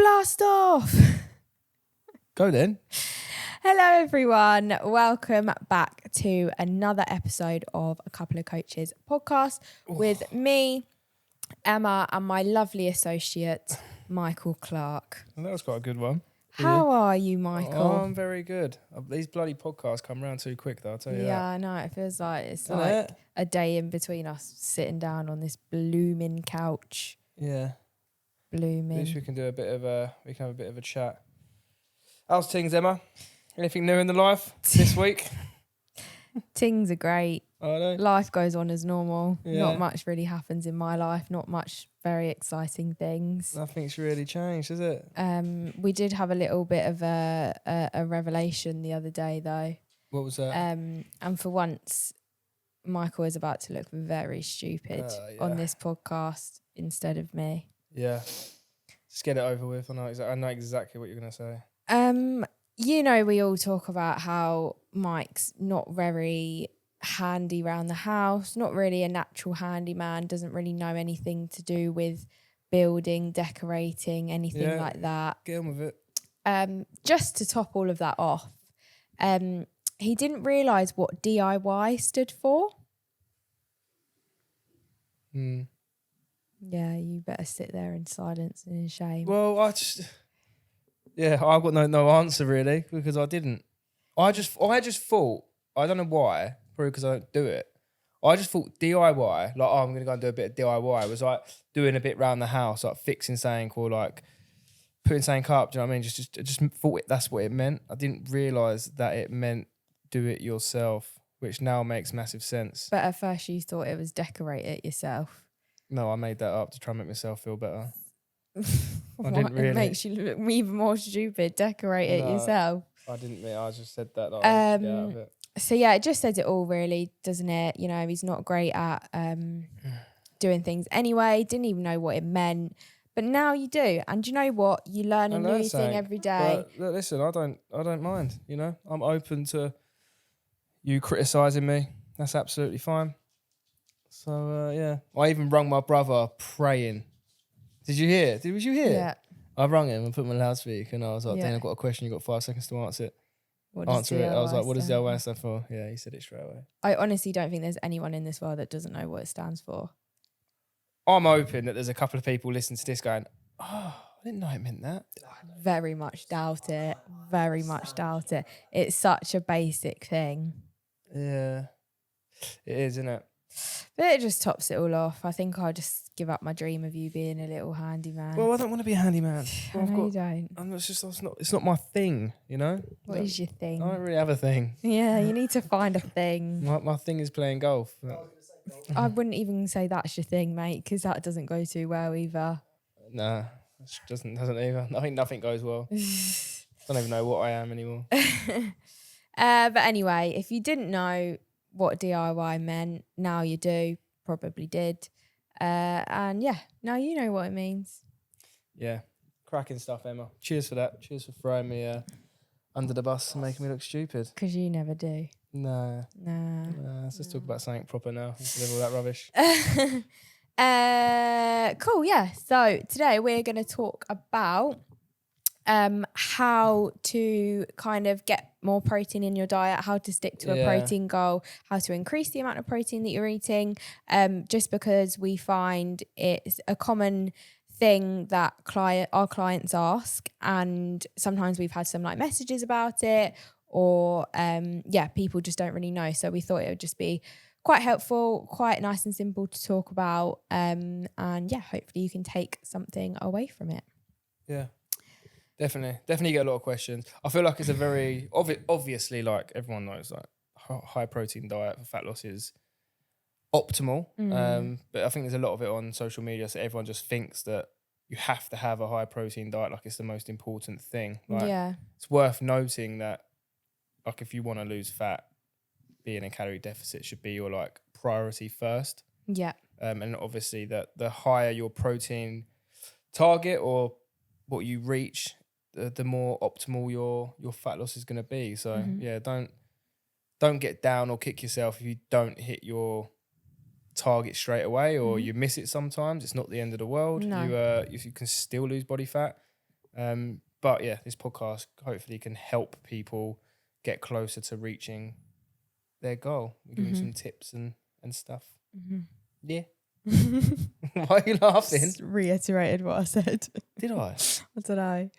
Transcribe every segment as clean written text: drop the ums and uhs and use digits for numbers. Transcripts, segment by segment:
Blast off! Go then. Hello everyone, welcome back to another episode of A Couple of Coaches podcast with me, Emma, and my lovely associate, Michael Clark. Well, that was quite a good one. How are you, Michael? Oh, I'm very good. These bloody podcasts come round too quick, though, I'll tell you Yeah, that. I know. It feels like it's Isn't like it? a day in between us sitting down on this blooming couch. Yeah. At Blooming. least we can have a bit of a chat. How's things, Emma? Anything new in the life this week? Things are great. I know. Life goes on as normal. Yeah. Not much really happens in my life. Not much very exciting things. Nothing's really changed, is it? We did have a little bit of a revelation the other day, though. What was that? And for once, Michael is about to look very stupid on this podcast instead of me. Yeah. Just get it over with. I know exactly what you're going to say. You know, we all talk about how Mike's not very handy around the house, not really a natural handyman, doesn't really know anything to do with building, decorating, anything like that. Get on with it. Just to top all of that off, he didn't realise what DIY stood for. Yeah, you better sit there in silence and in shame. Well, I've got no answer really because I didn't. I just thought, I don't know why, probably because I don't do it. I just thought DIY, like, I'm going to go and do a bit of DIY. It was like doing a bit around the house, like fixing something or like putting something up. Do you know what I mean? Just thought that's what it meant. I didn't realise that it meant do it yourself, which now makes massive sense. But at first you thought it was decorate it yourself. No, I made that up to try and make myself feel better. I didn't really. It makes you look even more stupid. Decorate it yourself. I didn't mean. I just said that. Like, get out of it. So yeah, it just says it all, really, doesn't it? You know, he's not great at doing things anyway. Didn't even know what it meant, but now you do. And you know what? You learn a new thing every day. But look, listen, I don't mind. You know, I'm open to you criticising me. That's absolutely fine. So yeah, I even rung my brother praying. Did you hear? Was you here? Yeah. I rung him and put him on loudspeaker, and I was like, Yeah. "Dan, I've got a question. You've got 5 seconds to answer it." What does Answer it. I was like, "What does stand DIY stand for?" Yeah, he said it straight away. I honestly don't think there's anyone in this world that doesn't know what it stands for. I'm hoping that there's a couple of people listening to this going, "Oh, I didn't know it meant that." Very much doubt it. Very much doubt it. It's such a basic thing. Yeah, it is, isn't it? But it just tops it all off. I think I'll just give up my dream of you being a little handyman. Well, I don't want to be a handyman. I know you don't. It's not my thing, you know? What is your thing? I don't really have a thing. Yeah, you need to find a thing. My thing is playing golf. I wouldn't even say that's your thing, mate, because that doesn't go too well either. Nah, it doesn't either. I think nothing goes well. Don't even know what I am anymore. But anyway, if you didn't know what DIY meant, now you do. Probably did. And yeah, now you know what it means. Yeah, cracking stuff, Emma. Cheers for that. Cheers for throwing me under the bus and making me look stupid. Because you never do. Nah. Let's just talk about something proper now instead of all that rubbish. Cool, yeah. So today we're going to talk about how to kind of get more protein in your diet, how to stick to a protein goal, how to increase the amount of protein that you're eating, just because we find it's a common thing that our clients ask, and sometimes we've had some like messages about it, or people just don't really know. So we thought it would just be quite helpful, quite nice and simple to talk about, and hopefully you can take something away from it. Yeah. Definitely get a lot of questions. I feel like it's a very obviously, like everyone knows, like high protein diet for fat loss is optimal. But I think there's a lot of it on social media, so everyone just thinks that you have to have a high protein diet, like it's the most important thing. Like, it's worth noting that, like, if you want to lose fat, being in a calorie deficit should be your like priority first. Yeah. And obviously that the higher your protein target or what you reach, the more optimal your fat loss is going to be. So yeah, don't get down or kick yourself if you don't hit your target straight away or you miss it sometimes. It's not the end of the world. No. You can still lose body fat. But yeah, this podcast hopefully can help people get closer to reaching their goal. We're giving some tips and stuff. Yeah. Why are you laughing? Just reiterated what I said. Did I? I don't know.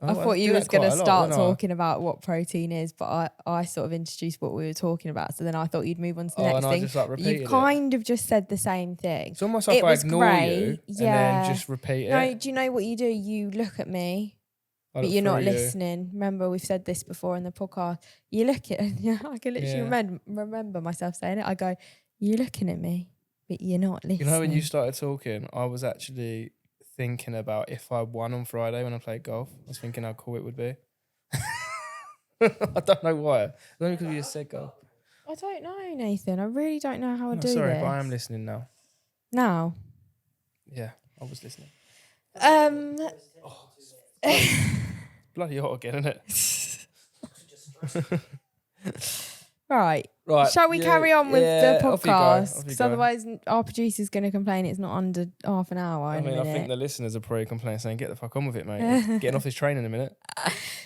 Oh, I thought you do was that quite going to a lot, start don't I? talking about what protein is, but I sort of introduced what we were talking about. So then I thought you'd move on to the next and I thing. just like But repeated you've it. kind of just said the same thing. It's almost like It I was ignore great. you and Yeah. then just repeat No, it. do you know what you do? You look at me, I but look you're not through you. listening. Remember, we've said this before in the podcast. You look at, I can literally remember myself saying it. I go, you're looking at me, but you're not listening. You know, when you started talking, I was actually thinking about if I won on Friday when I played golf. I was thinking how cool it would be. I don't know why. It's only because you just said golf. I don't know, Nathan. I really don't know how to do sorry, this. but I am listening now. Now? Yeah, I was listening. Bloody hot again, isn't it? Right. Right. Shall we carry on with the off you go, podcast? off you Because go. otherwise our producer's going to complain it's not under half an hour. I in a mean, I minute. think the listeners are probably complaining saying, get the fuck on with it, mate. Getting off this train in a minute.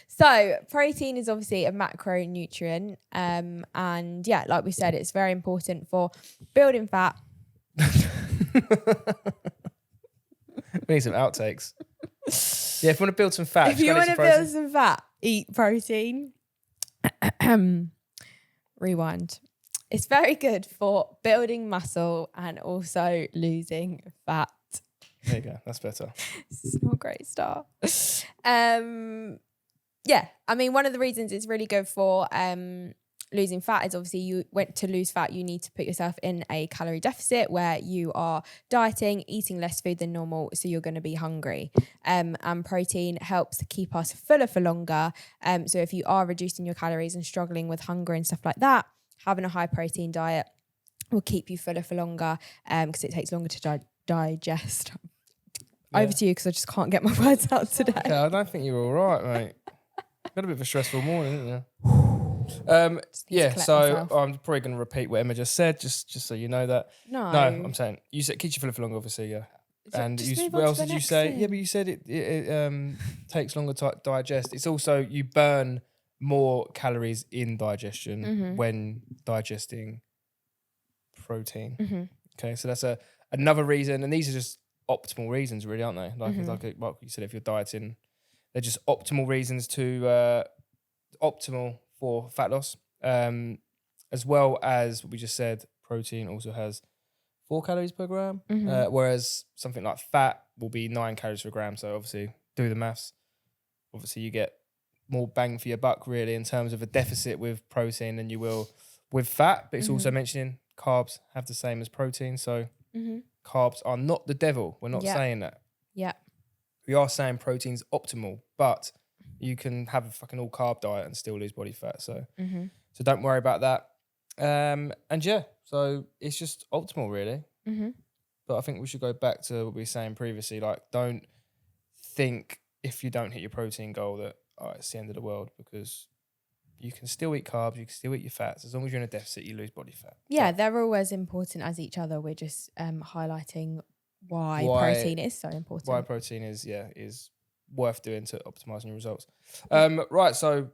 So protein is obviously a macronutrient. And yeah, like we said, it's very important for building fat. We need some outtakes. Yeah, if you want to build some fat, If you want to build some fat, eat protein. Rewind. It's very good for building muscle and also losing fat. There you go. That's better. It's not a great start. Yeah, I mean, one of the reasons it's really good for losing fat is obviously you went to lose fat, you need to put yourself in a calorie deficit where you are dieting, eating less food than normal, so you're going to be hungry. And protein helps keep us fuller for longer. So if you are reducing your calories and struggling with hunger and stuff like that, having a high protein diet will keep you fuller for longer because it takes longer to digest. Yeah. Over to you because I just can't get my words out today. Yeah, I don't think you're all right, mate. Got a bit of a stressful morning, didn't you? Yeah, so myself. I'm probably going to repeat what Emma just said, just so you know that. No, I'm saying you said keep you fuller for longer, obviously, yeah. And just move what on else to the did you next say? thing. Yeah, but you said it takes longer to digest. It's also you burn more calories in digestion when digesting protein. Okay, so that's another reason, and these are just optimal reasons, really, aren't they? Like you said, if you're dieting, they're just optimal reasons to optimal for fat loss, as well as what we just said. Protein also has 4 calories per gram, whereas something like fat will be 9 calories per gram. So obviously, do the maths. Obviously, you get more bang for your buck, really, in terms of a deficit with protein than you will with fat. But it's also mentioning carbs have the same as protein. So carbs are not the devil. We're not saying that. Yeah. We are saying protein's optimal, but you can have a fucking all carb diet and still lose body fat. So, so don't worry about that. And yeah, so it's just optimal, really. But I think we should go back to what we were saying previously. Like, don't think if you don't hit your protein goal that it's the end of the world, because you can still eat carbs, you can still eat your fats. As long as you're in a deficit, you lose body fat. Yeah, they're all as important as each other. We're just highlighting why protein is so important. Why protein is worth doing to optimizing your results. Right, so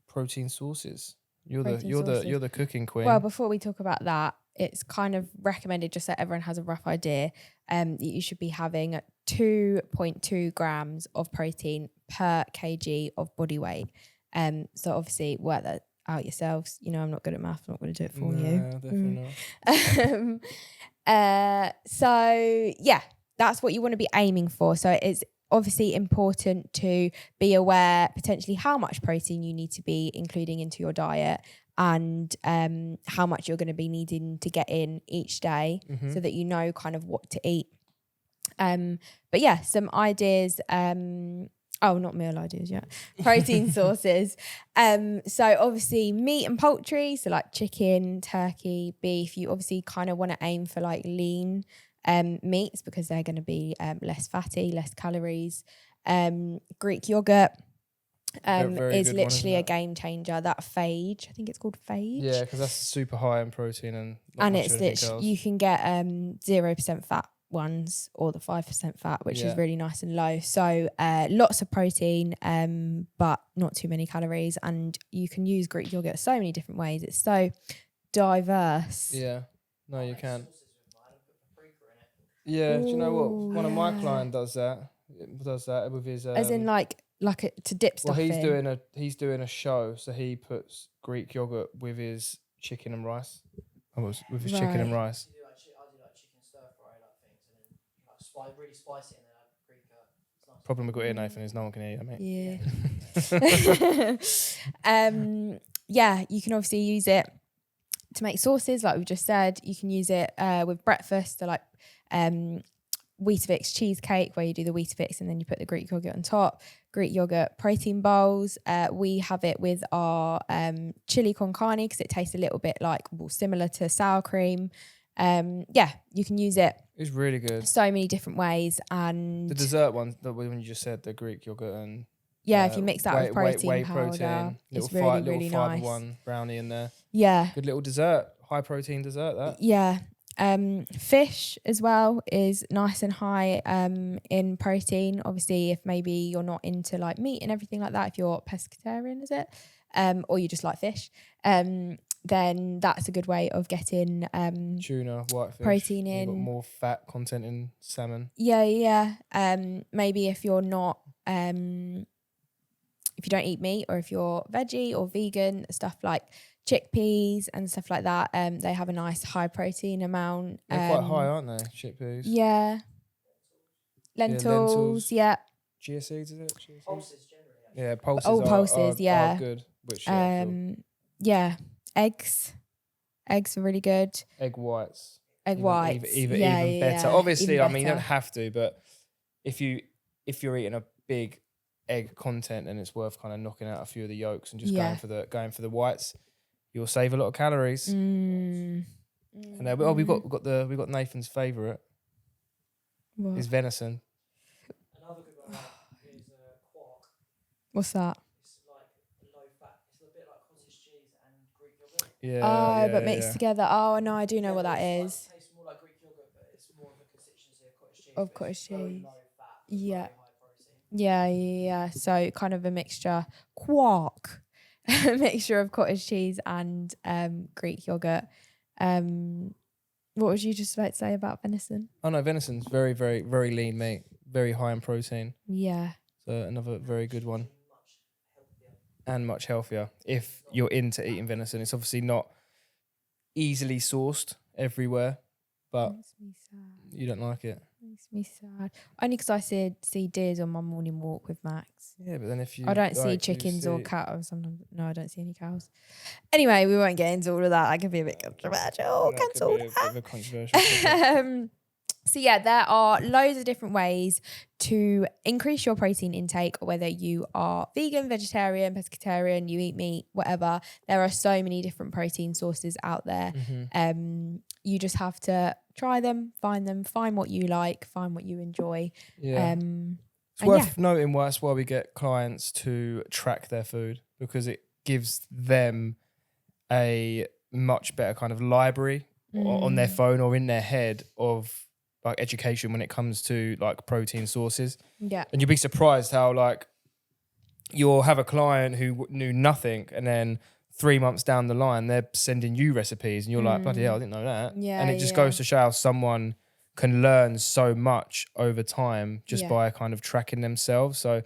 protein sources. You're the cooking queen. Well, before we talk about that, it's kind of recommended, just so everyone has a rough idea, that you should be having 2.2 grams of protein per kg of body weight. So obviously work that out yourselves. You know, I'm not good at math. I'm not going to do it for you. Definitely not. So yeah, that's what you want to be aiming for. So it's obviously important to be aware potentially how much protein you need to be including into your diet, and how much you're going to be needing to get in each day, so that you know kind of what to eat. But yeah, some ideas. Not meal ideas yet. Protein sources. So obviously meat and poultry, so like chicken, turkey, beef. You obviously kind of want to aim for like lean meats because they're going to be less fatty, less calories. Greek yogurt is literally a game changer. That phage, I think it's called phage. Yeah, because that's super high in protein and it's literally, you can get 0% fat ones or the 5% fat, which is really nice and low. So lots of protein, but not too many calories. And you can use Greek yogurt so many different ways. It's so diverse. Yeah. No, you can. Yeah, do you know what? One of my clients does that. With his as in like to dip stuff he's in. doing a show, so he puts Greek yogurt with his chicken and rice. With his chicken and rice. I do like chicken stir fry things, and then really spice it, and then add Greek yogurt. Nice. Problem we've got here, Nathan, is no one can hear you, mate. Yeah, you can obviously use it to make sauces, like we've just said. You can use it with breakfast, so like Weetabix cheesecake, where you do the Weetabix and then you put the Greek yogurt on top. Greek yogurt protein bowls. We have it with our chili con carne because it tastes a little bit similar to sour cream. You can use it. It's really good. So many different ways. And the dessert one, the one you just said, the Greek yogurt and if you mix that with protein powder, it's really nice. 5-1 brownie in there. Yeah, good little dessert, high protein dessert. That fish as well is nice and high in protein. Obviously, if maybe you're not into like meat and everything like that, if you're pescatarian, is it? Or you just like fish, then that's a good way of getting tuna, whitefish, protein in. You've got more fat content in salmon. Maybe if you're not if you don't eat meat, or if you're veggie or vegan, stuff like chickpeas and stuff like that, they have a nice high protein amount. They're quite high, aren't they? Chickpeas. Yeah. Lentils. Yeah. Chia seeds, is it? Pulses generally. Yeah, pulses. Pulses. Are good. Which eggs. Eggs are really good. Egg whites. Whites. Even better. Obviously, even I mean, you better. don't have to, but if you're eating a big egg content, and it's worth kind of knocking out a few of the yolks and just going for the whites, you'll save a lot of calories. And we've got Nathan's favourite. Is venison. Another good one is quark. What's that? It's like low fat. It's a bit like cottage cheese and Greek yogurt. But mixed together. Oh no, I do know what that is. It tastes more like Greek yogurt, but it's more of a consistency of cottage cheese. Of cottage cheese. Low fat. Yeah. High protein. Yeah. So kind of a mixture. Quark. A mixture of cottage cheese and Greek yogurt. What was you just about to say about venison? Oh no, venison's very, very, very lean meat. Very high in protein. Yeah. So another very good one. And much healthier. If you're into eating venison, it's obviously not easily sourced everywhere, but Makes me sad. you don't like it. Makes me sad. Only because I see deers on my morning walk with Max. Yeah, but then if you... I don't see chickens or cows. Sometimes, no, I don't see any cows. Anyway, we won't get into all of that. That could be a bit controversial. Cancelled. A bit of a controversial. So yeah, there are loads of different ways to increase your protein intake, whether you are vegan, vegetarian, pescatarian, you eat meat, whatever. There are so many different protein sources out there. You just have to try them, find what you like, find what you enjoy. Yeah. It's worth noting that's why we get clients to track their food, because it gives them a much better kind of library on their phone or in their head of like education when it comes to like protein sources. Yeah. And you'll be surprised how like you'll have a client who knew nothing, and then 3 months down the line they're sending you recipes and you're like, bloody hell, I didn't know that. Yeah, and it just goes to show how someone can learn so much over time just by kind of tracking themselves. So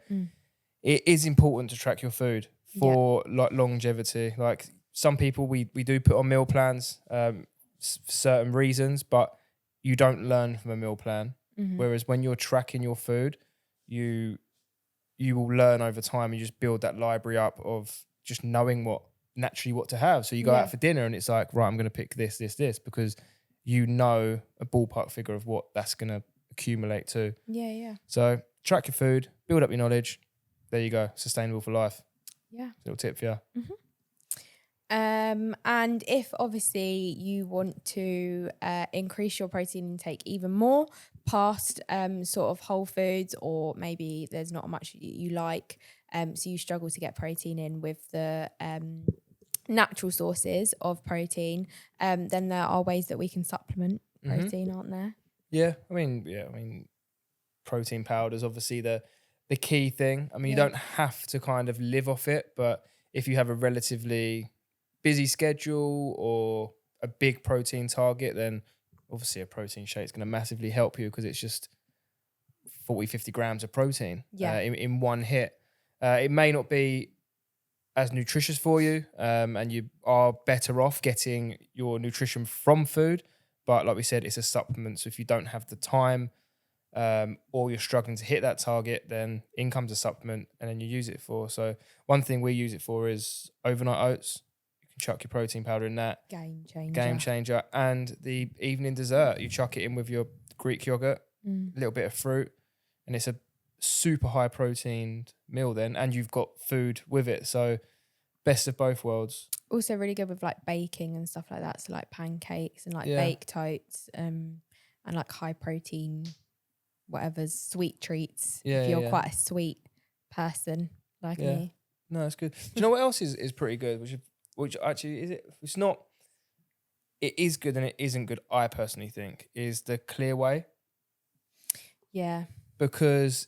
it is important to track your food for like longevity. Like some people we do put on meal plans for certain reasons, but you don't learn from a meal plan. Whereas when you're tracking your food, you will learn over time. You just build that library up of just knowing what to have. So you go out for dinner and it's like, right, I'm going to pick this, because you know a ballpark figure of what that's going to accumulate to. Yeah. So track your food, build up your knowledge. There you go. Sustainable for life. Yeah. Little tip for you. And if obviously you want to increase your protein intake even more past sort of whole foods, or maybe there's not much you like, so you struggle to get protein in with the natural sources of protein, then there are ways that we can supplement protein, aren't there? Yeah, I mean, protein powder is obviously the key thing. I mean, you Yeah. don't have to kind of live off it, but if you have a relatively busy schedule or a big protein target, then obviously a protein shake is going to massively help you because it's just 40, 50 grams of protein Yeah. in one hit. It may not be as nutritious for you, and you are better off getting your nutrition from food. But like we said, it's a supplement. So if you don't have the time, or you're struggling to hit that target, then in comes a supplement and then you use it for. So one thing we use it for is overnight oats. You can chuck your protein powder in that. Game changer. Game changer. And the evening dessert, you chuck it in with your Greek yogurt, a little bit of fruit, and it's a super high protein meal then, and you've got food with it. So best of both worlds. Also really good with like baking and stuff like that. So like pancakes and like Yeah. baked oats, and like high protein, whatever's sweet treats. Yeah, if you're yeah. quite a sweet person like Yeah. me. No, it's good. Do you know what else is pretty good? Which actually is it? It's not. It is good and it isn't good. I personally think is the clear whey, Yeah. because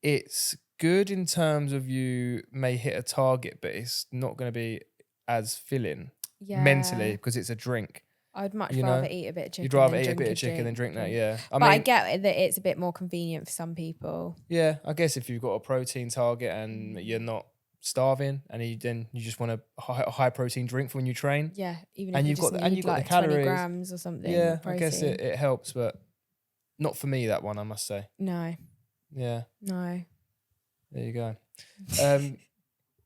it's good in terms of you may hit a target, but it's not going to be as filling Yeah. mentally because it's a drink. I'd much you rather know? eat a bit of chicken. You'd rather than eat a drink bit of chicken than drink that. Yeah, But I get that it's a bit more convenient for some people. Yeah, I guess if you've got a protein target and you're not starving, and then you just want a high protein drink for when you train. Yeah, even And if you you've just got need and you've got like the calories. 20 grams or something. Yeah, of protein. I guess it helps, but not for me, that one, I must say. No. Yeah, No. there you go.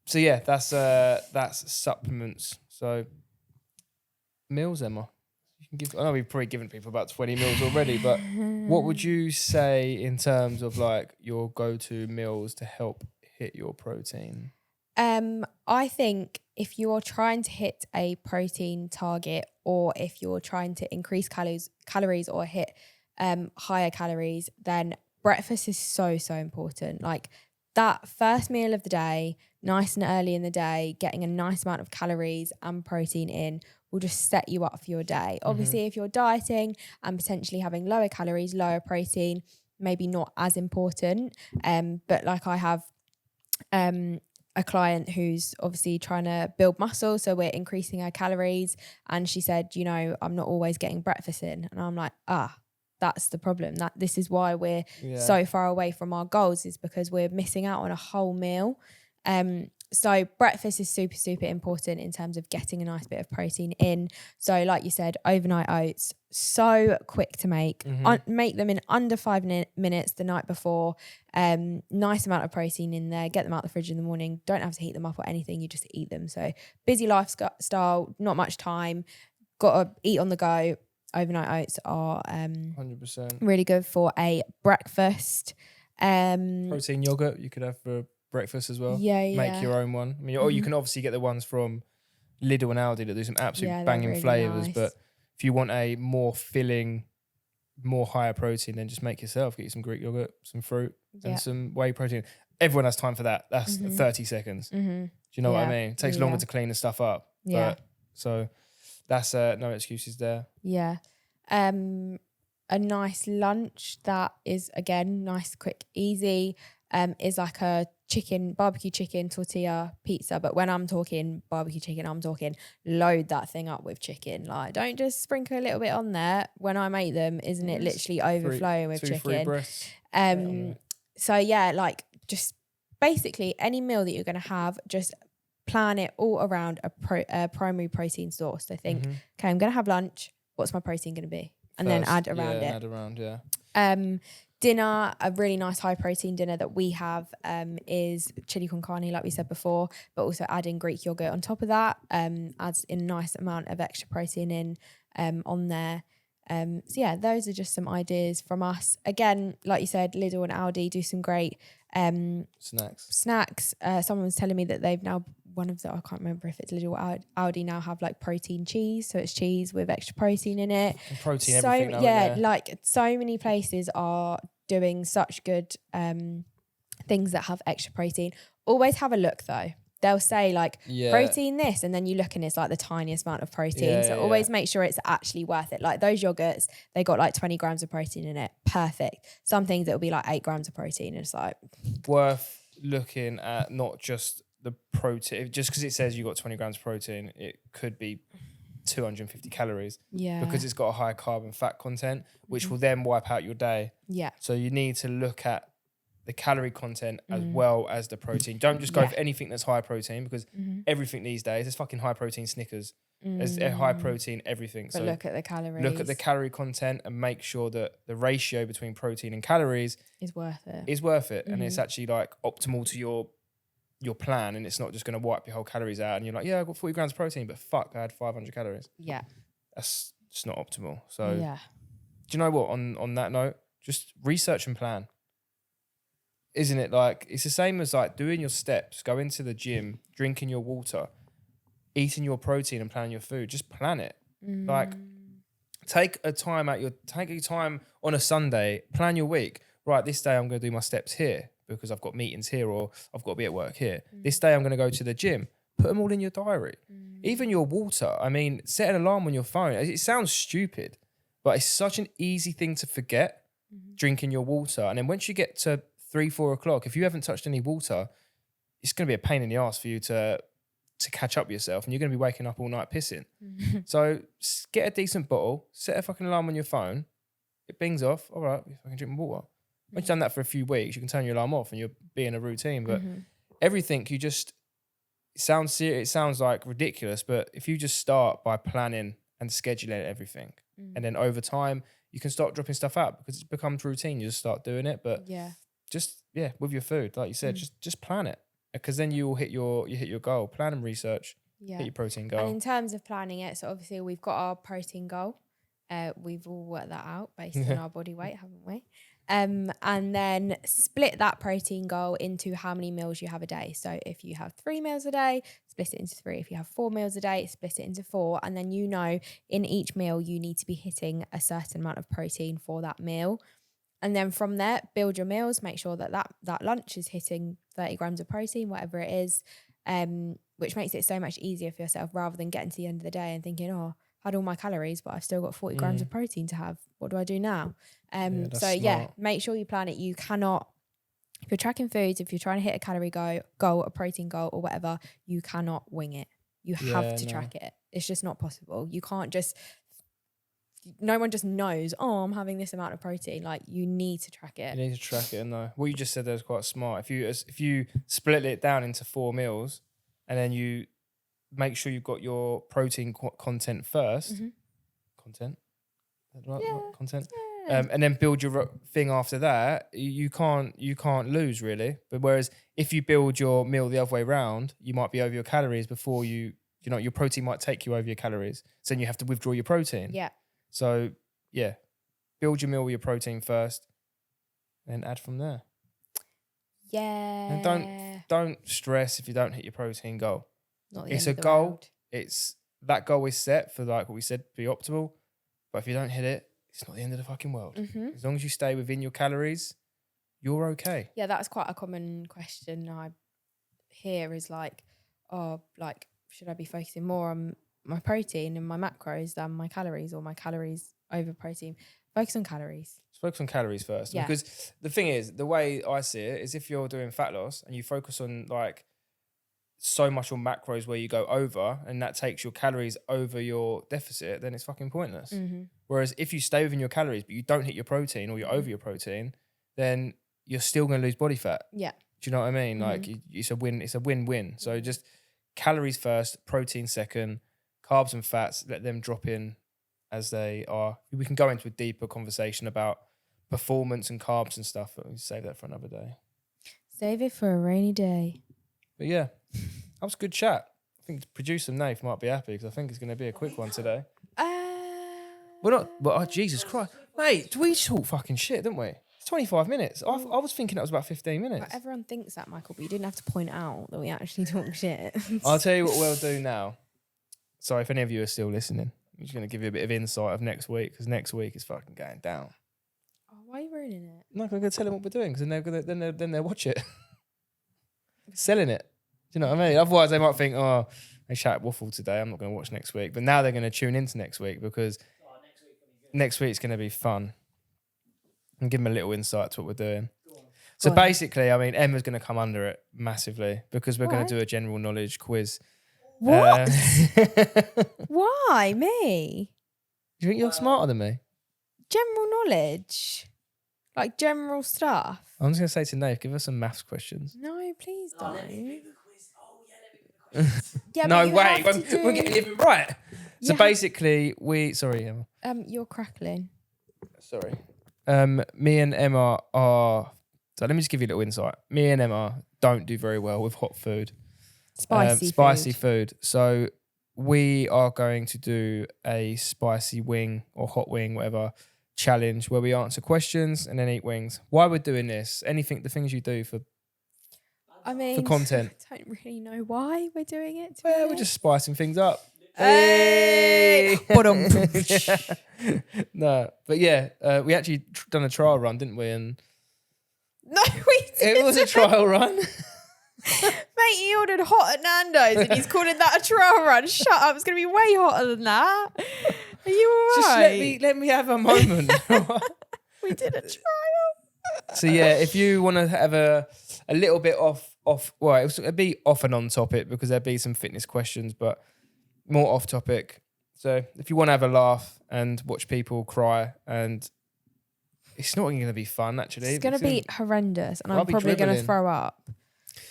So yeah, that's supplements. So meals, Emma. You can give. I know we've probably given people about 20 meals already, but what would you say in terms of like your go-to meals to help hit your protein? I think if you're trying to hit a protein target, or if you're trying to increase calories or hit higher calories, then breakfast is so important. Like that first meal of the day, nice and early in the day, getting a nice amount of calories and protein in will just set you up for your day. Obviously, if you're dieting and potentially having lower calories, lower protein, maybe not as important. But like I have a client who's obviously trying to build muscle, so we're increasing her calories, and she said, I'm not always getting breakfast in, and I'm like, that's the problem. That this is why we're so far away from our goals, is because we're missing out on a whole meal. So breakfast is super important in terms of getting a nice bit of protein in. So like you said, overnight oats, so quick to make. Make them in under 5 minutes the night before. Nice amount of protein in there. Get them out the fridge in the morning. Don't have to heat them up or anything. You just eat them. So busy lifestyle, not much time. Got to eat on the go. Overnight oats are 100% really good for a breakfast. Protein yogurt you could have for breakfast as well. Make your own one. I mean, or you can obviously get the ones from Lidl and Aldi that do some absolute banging really flavors. nice. But if you want a more filling, more higher protein, then just make yourself. Get you some Greek yogurt, some fruit, and some whey protein. Everyone has time for that. That's 30 seconds. Do you know what I mean? It takes longer to clean the stuff up. But so that's no excuses there. Yeah. A nice lunch that is, again, nice, quick, easy, is like a barbecue chicken, tortilla, pizza. But when I'm talking barbecue chicken, I'm talking load that thing up with chicken. Like, don't just sprinkle a little bit on there. When I make them, isn't it literally overflowing with chicken? 2-3 breasts. So yeah, like just basically any meal that you're going to have, just plan it all around a primary protein source. So think, okay, I'm going to have lunch. What's my protein going to be? And then add around it. Add around, Dinner, a really nice high protein dinner that we have is chili con carne, like we said before, but also adding Greek yogurt on top of that adds in a nice amount of extra protein in on there. So yeah, those are just some ideas from us. Again, like you said, Lidl and Aldi do some great snacks. Someone was telling me that they've now, I can't remember if it's Lidl or Aldi, now have like protein cheese. So it's cheese with extra protein in it. And protein, so, everything. Like so many places are doing such good things that have extra protein. Always have a look though. they'll say like Yeah. protein this, and then you look and it's like the tiniest amount of protein. Yeah, So yeah, always yeah. make sure it's actually worth it. Like those yogurts, they got like 20 grams of protein in it. Perfect. Some things it'll be like 8 grams of protein. And it's like, Worth looking at not just the protein, just because it says you got 20 grams of protein, it could be 250 calories yeah. because it's got a high carb and fat content, which Mhm. will then wipe out your day. Yeah. So you need to look at the calorie content as well as the protein. Don't just go Yeah. for anything that's high protein, because everything these days is fucking high protein Snickers. There's high protein everything. But So look at the calories. look at the calorie content and make sure that the ratio between protein and calories is worth it. is worth it, and it's actually like optimal to your plan, and it's not just going to wipe your whole calories out and you're like, yeah, I got 40 grams of protein, but fuck, I had 500 calories. Yeah. That's just not optimal. So Yeah. do you know what, on that note, just research and plan. Isn't it? Like, it's the same as like doing your steps, going to the gym, drinking your water, eating your protein and planning your food. Just plan it. Like, take your time on a Sunday, plan your week. Right, this day I'm going to do my steps here because I've got meetings here, or I've got to be at work here. This day I'm going to go to the gym. Put them all in your diary. Even your water. I mean, set an alarm on your phone. It sounds stupid, but it's such an easy thing to forget, drinking your water. And then once you get to 3-4 o'clock, if you haven't touched any water, it's going to be a pain in the ass for you to catch up yourself, and you're going to be waking up all night pissing. So get a decent bottle, set a fucking alarm on your phone. It bings off. All right, I can drink my water. Once you've done that for a few weeks, you can turn your alarm off and you'll be in a routine. But everything you just, it sounds like ridiculous, but if you just start by planning and scheduling everything, and then over time you can start dropping stuff out because it becomes routine. You just start doing it. But just with your food, like you said, just plan it, because then you will hit your goal. Plan and research. Yeah. Hit your protein And goal. in terms of planning it, so obviously we've got our protein goal. We've all worked that out based on our body weight, haven't we? And then split that protein goal into how many meals you have a day. So if you have 3 meals a day, split it into 3. If you have 4 meals a day, split it into 4. And then in each meal you need to be hitting a certain amount of protein for that meal. And then from there, build your meals. Make sure that lunch is hitting 30 grams of protein, whatever it is, which makes it so much easier for yourself, rather than getting to the end of the day and thinking, oh, I had all my calories, but I've still got 40 grams of protein to have. What do I do now? Smart. Make sure you plan it. You cannot, if you're tracking foods, if you're trying to hit a calorie goal, a protein goal or whatever, you cannot wing it. You have to track it. It's just not possible. You can't just, no one just knows, oh, I'm having this amount of protein. Like, you need to track it. You need to track it, and what you just said there was quite smart. If you split it down into 4 meals, and then you make sure you've got your protein content first, content, content, and then build your thing after that. You can't lose really. But whereas if you build your meal the other way around, you might be over your calories before your protein might take you over your calories. So then you have to withdraw your protein. Yeah. So build your meal with your protein first, and add from there. Yeah. And don't stress if you don't hit your protein goal. Not the It's end a of the goal. world. That goal is set for, like what we said, be optimal. But if you don't hit it, it's not the end of the fucking world. As long as you stay within your calories, you're okay. Yeah, that's quite a common question I hear is like, oh, like, should I be focusing more on my protein and my macros than my calories, or my calories over protein? Focus on calories. Just focus on calories first. Yeah. Because the thing is, the way I see it is, if you're doing fat loss and you focus on like so much on macros where you go over, and that takes your calories over your deficit, then it's fucking pointless. Whereas if you stay within your calories but you don't hit your protein, or you're over your protein, then you're still going to lose body fat. Yeah. Do you know what I mean? Like, it's a win. It's a win-win. So just calories first, protein second, carbs and fats, let them drop in as they are. We can go into a deeper conversation about performance and carbs and stuff, but we'll save that for another day. Save it for a rainy day. But yeah, that was a good chat. I think producer Nath might be happy, because I think it's going to be a quick one today. We're not, but Jesus Christ. Mate, we talk fucking shit, didn't we? It's 25 minutes. I was thinking that was about 15 minutes. But everyone thinks that, Michael, but you didn't have to point out that we actually talk shit. I'll tell you what we'll do now. Sorry if any of you are still listening. I'm just going to give you a bit of insight of next week, because next week is fucking going down. Oh, why are you ruining it? No, I'm going to tell them what we're doing, because then they'll watch it. Selling it. you know what I mean? Otherwise, they might think, oh, they chat waffle today. I'm not going to watch next week. But now they're going to tune into next week because next week's going to be fun. And give them a little insight to what we're doing. So basically, I mean, Emma's going to come under it massively because we're going to do a general knowledge quiz. What? Why me? Do you think you're smarter than me? General knowledge, like general stuff. I'm just going to say to Nate, give us some maths questions. No, please don't. Let me pick the quiz. Oh yeah, let me pick the questions. Yeah, No, but you wait, have to we're getting it right. So Yeah. basically, sorry, Emma. You're crackling. Sorry. Me and Emma are. So let me just give you a little insight. Me and Emma don't do very well with hot food, Spicy food. So we are going to do a spicy wing or hot wing, whatever, challenge where we answer questions and then eat wings. Why we're doing this? The things you do for I mean, for content. I don't really know why we're doing it. Well, we're just spicing things up. Hey! Ba-dum. No, but yeah, we actually done a trial run, didn't we? And No, we didn't. it was a trial run. Mate, he ordered hot at Nando's and he's calling that a trial run. Shut up, it's going to be way hotter than that. Are you all Just right? let me have a moment. We did a trial. So yeah, if you want to have a little bit off, well, it'd be off and on topic because there'd be some fitness questions, but more off topic. So if you want to have a laugh and watch people cry, and it's not going to be fun actually. It's going to be horrendous, and I'll I'm be probably going to dribbling. throw up.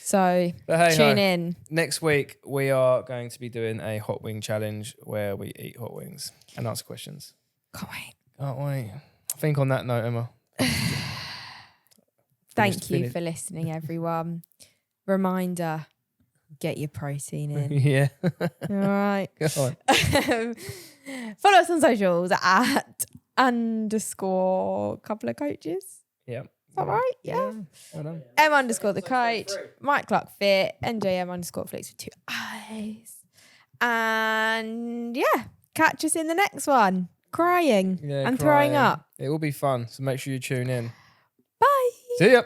So But hey, tune in. Next week we are going to be doing a hot wing challenge where we eat hot wings and answer questions. Can't wait. Can't wait. I think on that note, Emma. Thank you for listening, everyone. Reminder, get your protein in. Yeah. All right. Go on. Follow us on socials at _ couple of coaches. Yeah. Is that right? Yeah. Well done. M_ the coach, Mike Clark Fit, NJM_ flicks with 2 eyes. And yeah, catch us in the next one. Crying and throwing up. It will be fun. So make sure you tune in. Bye. See ya.